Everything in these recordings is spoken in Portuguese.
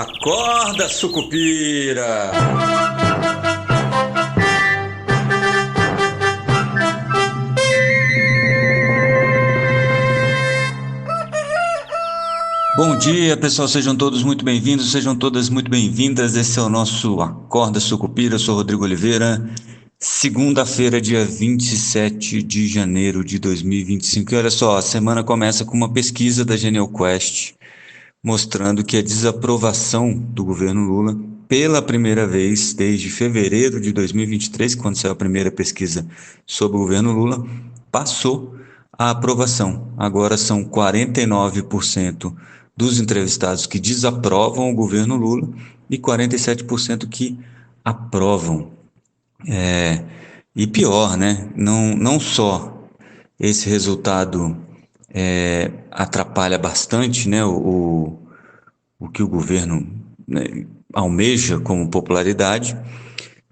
Acorda, Sucupira! Bom dia, pessoal, sejam todos muito bem-vindos, sejam todas muito bem-vindas. Esse é o nosso Acorda Sucupira, eu sou Rodrigo Oliveira. Segunda-feira, dia 27 de janeiro de 2025. E olha só, a semana começa com uma pesquisa da Genial Quest, mostrando que a desaprovação do governo Lula, pela primeira vez desde fevereiro de 2023, quando saiu a primeira pesquisa sobre o governo Lula, passou a aprovação. Agora são 49% dos entrevistados que desaprovam o governo Lula e 47% que aprovam. E pior, né? Não só esse resultado atrapalha bastante, né, o que o governo, né, almeja como popularidade,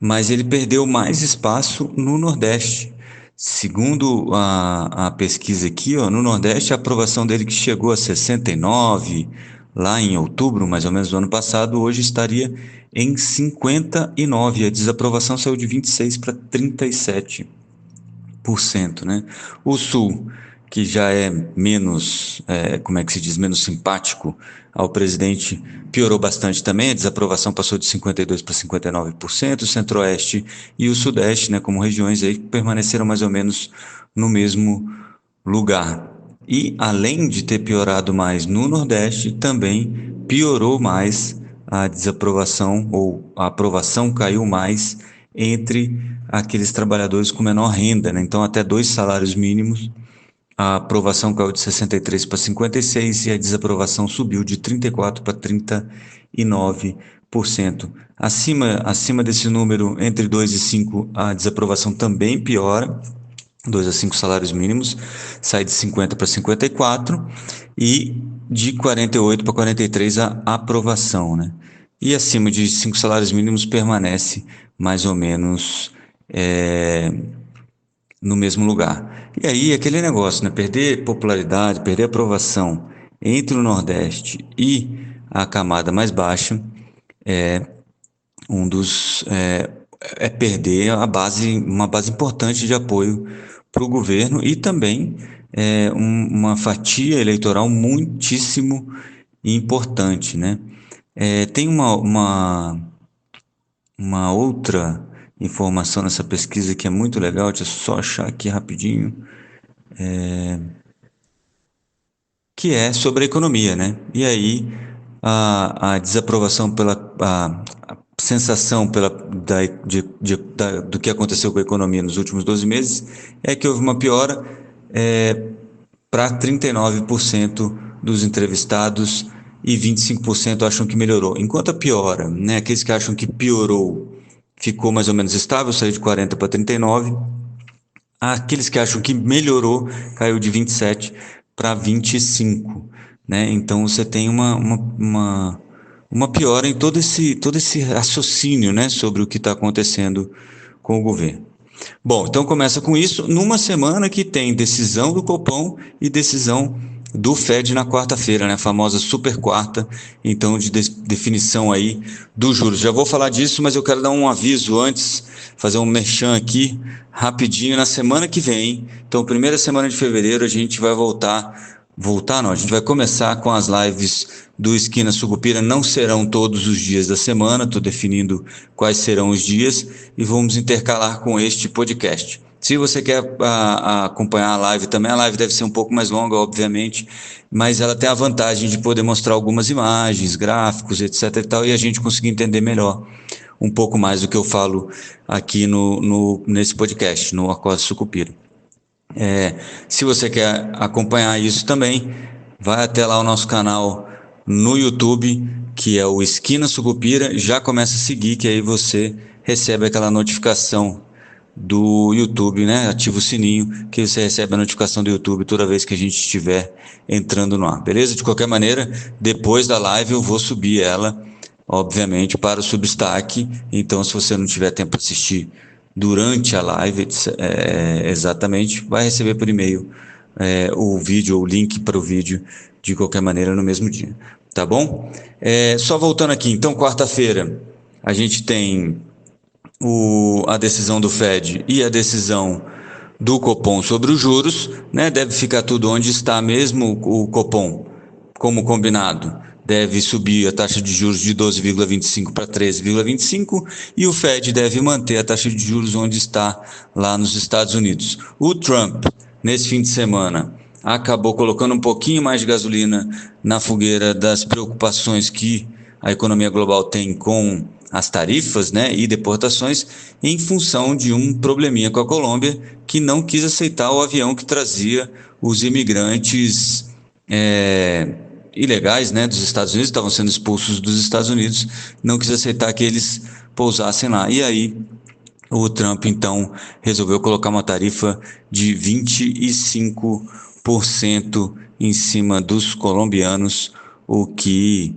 mas ele perdeu mais espaço no Nordeste. Segundo a pesquisa aqui, ó, no Nordeste, a aprovação dele, que chegou a 69 lá em outubro, mais ou menos do ano passado, hoje estaria em 59. A desaprovação saiu de 26 para 37%, né? O Sul, que já é menos, menos simpático ao presidente, piorou bastante também. A desaprovação passou de 52% para 59%. O Centro-Oeste e o Sudeste, né, como regiões aí, permaneceram mais ou menos no mesmo lugar. E além de ter piorado mais no Nordeste, também piorou mais a desaprovação, ou a aprovação caiu mais entre aqueles trabalhadores com menor renda, né? Então, até 2 salários mínimos, a aprovação caiu de 63 para 56 e a desaprovação subiu de 34 para 39%. Acima desse número, entre 2 e 5, a desaprovação também piora. 2 a 5 salários mínimos, sai de 50 para 54 e de 48 para 43 a aprovação, né? E acima de 5 salários mínimos permanece mais ou menos no mesmo lugar. E aí aquele negócio, né? Perder popularidade, perder aprovação entre o Nordeste e a camada mais baixa é perder uma base importante de apoio para o governo e também uma fatia eleitoral muitíssimo importante, né? Tem uma outra informação nessa pesquisa que é muito legal, deixa eu só achar aqui rapidinho, que é sobre a economia, né? E aí a desaprovação a sensação do que aconteceu com a economia nos últimos 12 meses é que houve uma piora para 39% dos entrevistados e 25% acham que melhorou. Enquanto a piora, né, aqueles que acham que piorou ficou mais ou menos estável, saiu de 40 para 39. Aqueles que acham que melhorou caiu de 27 para 25, né? Então você tem uma piora em todo esse raciocínio, né, sobre o que está acontecendo com o governo. Bom, então começa com isso numa semana que tem decisão do Copom e decisão do Fed na quarta-feira, né? A famosa super quarta, então, de definição aí dos juros. Já vou falar disso, mas eu quero dar um aviso antes, fazer um merchan aqui rapidinho. Na semana que vem, então, primeira semana de fevereiro, a gente vai a gente vai começar com as lives do Esquina Sucupira. Não serão todos os dias da semana, estou definindo quais serão os dias e vamos intercalar com este podcast. Se você quer acompanhar a live também, a live deve ser um pouco mais longa, obviamente, mas ela tem a vantagem de poder mostrar algumas imagens, gráficos, etc. e tal, e a gente conseguir entender melhor um pouco mais do que eu falo aqui nesse podcast, no Acorda Sucupira. Se você quer acompanhar isso também, vai até lá o nosso canal no YouTube, que é o Esquina Sucupira, já começa a seguir, que aí você recebe aquela notificação do YouTube, né? Ativa o sininho, que você recebe a notificação do YouTube toda vez que a gente estiver entrando no ar, beleza? De qualquer maneira, depois da live eu vou subir ela, obviamente, para o Substack. Então, se você não tiver tempo para assistir durante a live, exatamente, vai receber por e-mail o vídeo, ou o link para o vídeo, de qualquer maneira, no mesmo dia. tá bom? Só voltando aqui, então, quarta-feira, a gente tem a decisão do Fed e a decisão do Copom sobre os juros, né? Deve ficar tudo onde está mesmo o Copom, como combinado. Deve subir a taxa de juros de 12,25 para 13,25 e o Fed deve manter a taxa de juros onde está lá nos Estados Unidos. O Trump, nesse fim de semana, acabou colocando um pouquinho mais de gasolina na fogueira das preocupações que a economia global tem com as tarifas, né, e deportações, em função de um probleminha com a Colômbia, que não quis aceitar o avião que trazia os imigrantes ilegais, né, dos Estados Unidos, estavam sendo expulsos dos Estados Unidos, não quis aceitar que eles pousassem lá. E aí o Trump, então, resolveu colocar uma tarifa de 25% em cima dos colombianos, o que,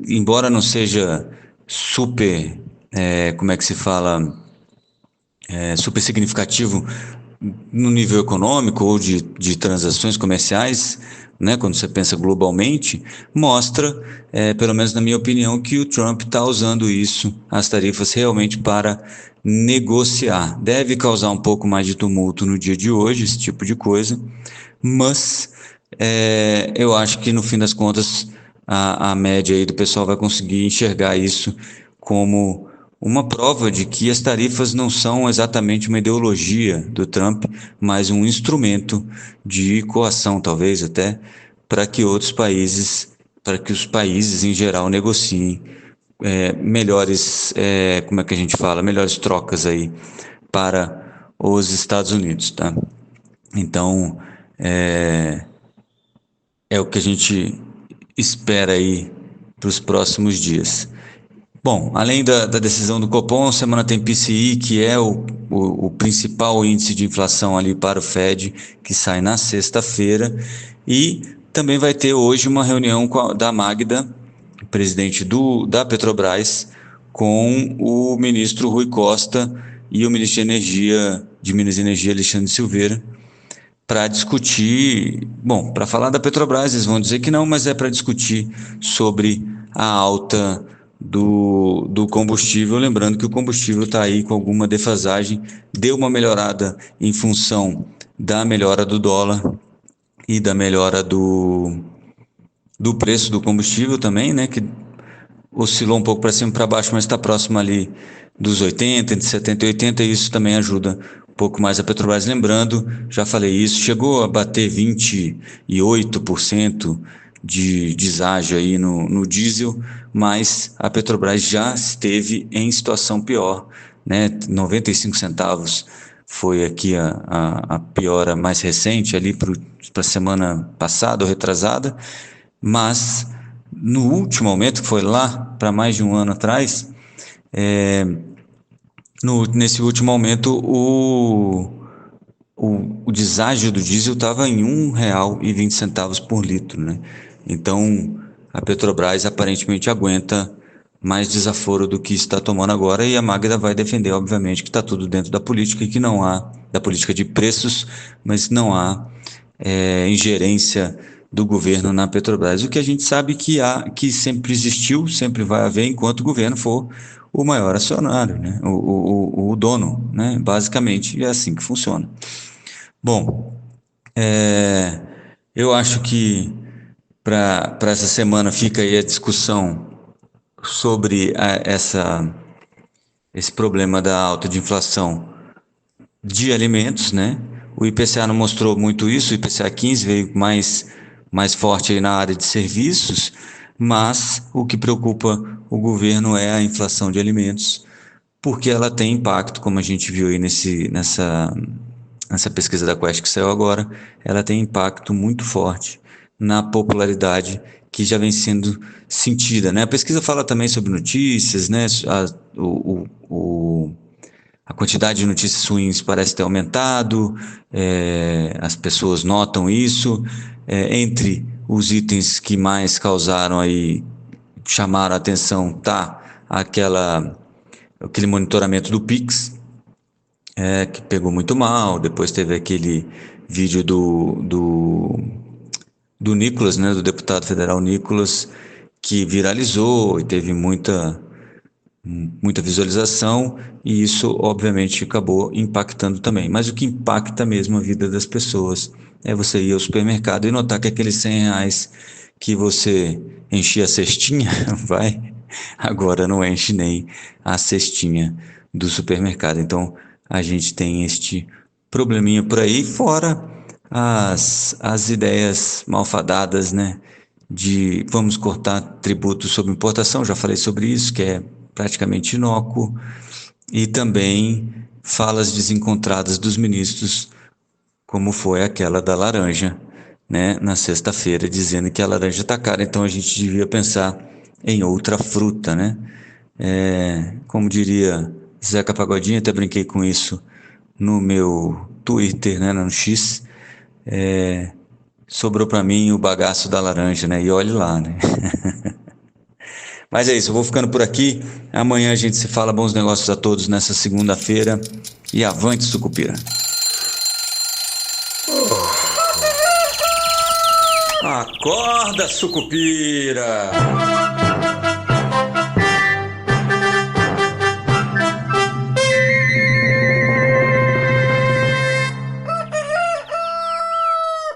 embora não seja super, como é que se fala, super significativo no nível econômico ou de transações comerciais, né, quando você pensa globalmente, mostra, pelo menos na minha opinião, que o Trump está usando isso, as tarifas, realmente para negociar. Deve causar um pouco mais de tumulto no dia de hoje, esse tipo de coisa, mas eu acho que no fim das contas a média aí do pessoal vai conseguir enxergar isso como uma prova de que as tarifas não são exatamente uma ideologia do Trump, mas um instrumento de coação, talvez até, para que outros países, para que os países em geral negociem melhores, como é que a gente fala, melhores trocas aí para os Estados Unidos, tá? Então, é o que a gente espera aí para os próximos dias. Bom, além da decisão do Copom, a semana tem PCI, que é o principal índice de inflação ali para o Fed, que sai na sexta-feira, e também vai ter hoje uma reunião da Magda, presidente da Petrobras, com o ministro Rui Costa e o ministro de Minas e Energia, Alexandre Silveira, para discutir, bom, para falar da Petrobras, eles vão dizer que não, mas é para discutir sobre a alta do combustível, lembrando que o combustível está aí com alguma defasagem, deu uma melhorada em função da melhora do dólar e da melhora do preço do combustível também, né, que oscilou um pouco para cima e para baixo, mas está próximo ali dos 80, entre 70 e 80, e isso também ajuda um pouco mais a Petrobras. Lembrando, já falei isso, chegou a bater 28% de deságio aí no diesel, mas a Petrobras já esteve em situação pior, né? 95 centavos foi aqui a piora mais recente, ali para a semana passada ou retrasada, mas no último aumento, que foi lá para mais de um ano atrás, nesse último aumento, o deságio do diesel estava em R$ 1,20 por litro, né? Então, a Petrobras aparentemente aguenta mais desaforo do que está tomando agora, e a Magda vai defender, obviamente, que está tudo dentro da política e que não há, da política de preços, mas não há ingerência do governo na Petrobras. O que a gente sabe que sempre existiu, sempre vai haver, enquanto o governo for o maior acionário, né? O dono, né? Basicamente é assim que funciona. Bom, eu acho que para essa semana fica aí a discussão sobre esse problema da alta de inflação de alimentos, né? O IPCA não mostrou muito isso, o IPCA 15 veio mais forte aí na área de serviços, mas o que preocupa o governo é a inflação de alimentos, porque ela tem impacto, como a gente viu aí nessa pesquisa da Quest que saiu agora, ela tem impacto muito forte na popularidade que já vem sendo sentida, né? A pesquisa fala também sobre notícias, né? A quantidade de notícias ruins parece ter aumentado, as pessoas notam isso. Entre os itens que mais causaram aí, chamaram a atenção, tá aquele monitoramento do Pix, que pegou muito mal. Depois teve aquele vídeo do Nicolas, né, do deputado federal Nicolas, que viralizou e teve muita visualização, e isso obviamente acabou impactando também. Mas o que impacta mesmo a vida das pessoas é você ir ao supermercado e notar que aqueles R$ 100 que você enchia a cestinha, agora não enche nem a cestinha do supermercado. Então a gente tem este probleminha por aí, fora as ideias malfadadas, né? De vamos cortar tributos sobre importação, já falei sobre isso, que é praticamente inócuo, e também falas desencontradas dos ministros, como foi aquela da laranja, né, na sexta-feira, dizendo que a laranja está cara, então a gente devia pensar em outra fruta, né? Como diria Zeca Pagodinho, até brinquei com isso no meu Twitter, né, no X, sobrou para mim o bagaço da laranja, né? E olhe lá, né? Mas é isso, eu vou ficando por aqui. Amanhã a gente se fala. Bons negócios a todos nessa segunda-feira. E avante, Sucupira. Acorda, Sucupira!